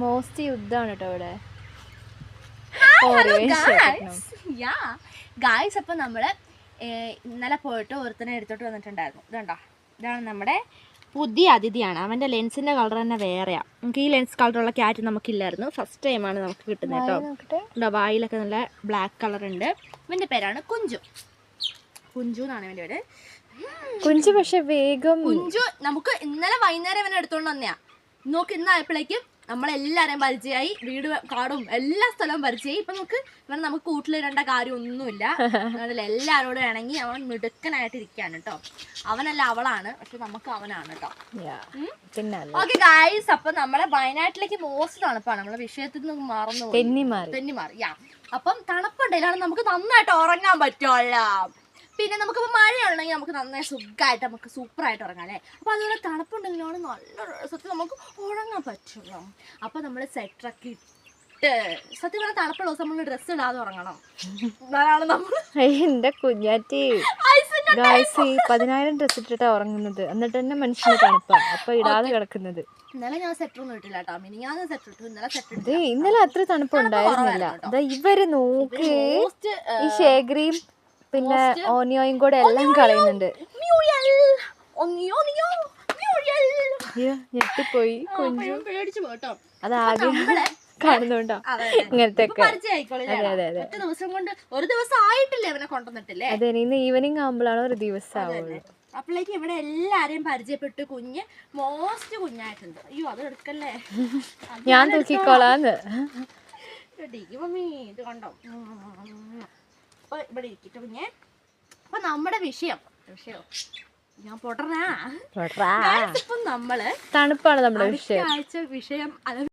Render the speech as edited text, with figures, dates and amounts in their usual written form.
Most യുദ്ധമാണ് കേട്ടോ ഇവിടെ. ഗായ്സ് അപ്പം നമ്മള് ഇന്നലെ പോയിട്ട് ഒരുത്തനെ എടുത്തോട്ട് വന്നിട്ടുണ്ടായിരുന്നു. ഇതുണ്ടോ, ഇതാണ് നമ്മുടെ പുതിയ അതിഥിയാണ്. അവൻ്റെ ലെൻസിൻ്റെ കളർ തന്നെ വേറെയാണ്. നമുക്ക് ഈ ലെൻസ് കളറുള്ള ക്യാറ്റ് നമുക്കില്ലായിരുന്നു. ഫസ്റ്റ് ടൈമാണ് നമുക്ക് കിട്ടുന്നത് കേട്ടോ. വായിലൊക്കെ നല്ല ബ്ലാക്ക് കളർ ഉണ്ട്. ഇവൻ്റെ പേരാണ് കുഞ്ചു. കുഞ്ചു എന്നാണ് ഇവൻ്റെ പേര്. കുഞ്ചു പക്ഷെ വേഗം കുഞ്ചു നമുക്ക് ഇന്നലെ വൈകുന്നേരം ഇവനെ എടുത്തോണ്ട് വന്നെയാ. നോക്ക് ഇന്നായപ്പോഴേക്കും നമ്മളെല്ലാവരെയും പരിചയമായി, വീട് കാടും എല്ലാ സ്ഥലവും പരിചയമായി. ഇപ്പൊ നമുക്ക് കൂട്ടിലിടേണ്ട കാര്യമൊന്നുമില്ല. എല്ലാവരോടും ഇണങ്ങി അവൻ മിടുക്കനായിട്ട് ഇരിക്കാണ് കേട്ടോ. അവനല്ല അവളാണ്, പക്ഷെ നമുക്ക് അവനാണ് കേട്ടോ. ഓക്കെ ഗായ്സ്, അപ്പൊ നമ്മളെ വയനാട്ടിലേക്ക് മോസ്റ്റ് തണുപ്പാണ്. നമ്മളെ വിഷയത്തിൽ നിന്ന് മറന്നു തെന്നിമാറി. അപ്പം തണുപ്പുണ്ടെങ്കിലാണ് നമുക്ക് നന്നായിട്ട് ഉറങ്ങാൻ പറ്റുമല്ലോ. പിന്നെ നമുക്കിപ്പോൾ മഴയുണ്ടെങ്കിൽ നമുക്ക് നന്നായി സുഖമായിട്ട് നമുക്ക് സൂപ്പറായിട്ട് ഉറങ്ങാം അല്ലേ. അപ്പോൾ അതുപോലെ തണുപ്പുണ്ടെങ്കിലാണ് നല്ല സത്യം നമുക്ക് ഉറങ്ങാൻ പറ്റുള്ളൂ. അപ്പോൾ നമ്മൾ സെറ്ററൊക്കെ ഇട്ട് സത്യം പറഞ്ഞാൽ തണുപ്പുള്ള ദിവസം നമ്മൾ ഡ്രസ്സ് ഇടാതെ ഉറങ്ങണം. അതാണ് നമ്മൾ എന്റെ കുഞ്ഞാറ്റി 10,000 ഡ്രസ് ഇട്ടിട്ടാണ് ഉറങ്ങുന്നത്. എന്നിട്ട് തന്നെ മനുഷ്യന് തണുപ്പാണ്, അപ്പൊ ഇടാതെ കിടക്കുന്നത്. ഇന്നലെ ഞാൻ സെറ്ററൊന്നും ഇട്ടില്ല കേട്ടോ. മിനിഞ്ഞാന്ന് സെറ്റർ ഇട്ടു, ഇന്നലെ സെറ്റർ ഇട്ടു. ഇന്നലെ അത്ര തണുപ്പുണ്ടായിരുന്നില്ല. ഇവര് നോക്ക്, ഈ ശേഖരിയും പിന്നെ ഓനിയോയും കൂടെ എല്ലാം കളയുന്നുണ്ട്. ഞെട്ടിപ്പോയി കുഞ്ചു, പേടിച്ചു പോട്ടോ. അതാകെ കാണുന്നുണ്ടോ ഇങ്ങനത്തെ ഒരു ദിവസം ആയിട്ടില്ലേ അവനെ കൊണ്ടുവന്നിട്ടില്ലേ. അതെ, ഇന്ന് ഈവനിങ് ആകുമ്പോഴാണ് ഒരു ദിവസം ആവുള്ളൂ. അപ്പോഴേക്ക് ഇവിടെ എല്ലാരെയും പരിചയപ്പെട്ട് കുഞ്ഞ് മോസ്റ്റ് കുഞ്ഞായിട്ടുണ്ട്. അയ്യോ അത് എടുക്കല്ലേ, ഞാൻ തൂക്കിക്കോളാന്ന്. മമ്മി ഇത് കണ്ടോ. അപ്പൊ ഇവിടെ ഇരിക്കട്ടെ കുഞ്ഞെ. അപ്പൊ നമ്മുടെ വിഷയം ഞാൻ പൊട്ടറാ. ഇപ്പം നമ്മള് തണുപ്പാണ് നമ്മുടെ വിഷയം